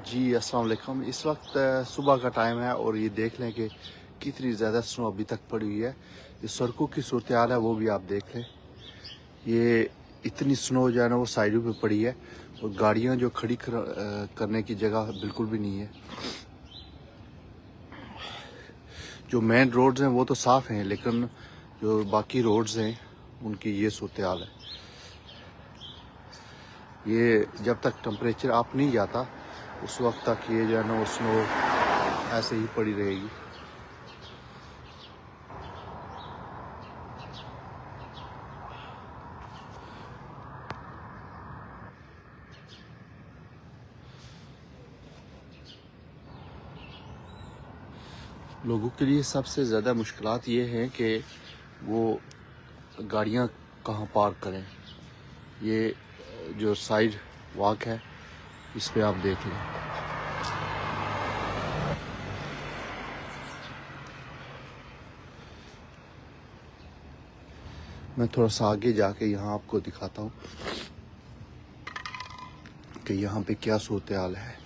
जी अस्सलाम वालेकुम। इस वक्त सुबह का टाइम है और ये देख लें कि कितनी ज़्यादा स्नो अभी तक पड़ी हुई है। ये सड़कों की सूरत हाल है वो भी आप देख लें। ये इतनी स्नो जो है ना वो साइडों पे पड़ी है और गाड़ियां जो खड़ी करने की जगह बिल्कुल भी नहीं है। जो मेन रोड्स हैं वो तो साफ़ हैं, लेकिन जो बाकी रोड्स हैं उनकी ये सूरत हाल है। ये जब तक टेम्परेचर अप नहीं जाता उस वक्त तक ये जो है ना वो स्नो ऐसे ही पड़ी रहेगी। लोगों के लिए सबसे ज़्यादा मुश्किलात ये हैं कि वो गाड़ियाँ कहाँ पार्क करें। ये जो साइड वॉक है इस पे आप देख लें। मैं थोड़ा सा आगे जाके यहाँ आपको दिखाता हूँ कि यहाँ पे क्या सूरत हाल है।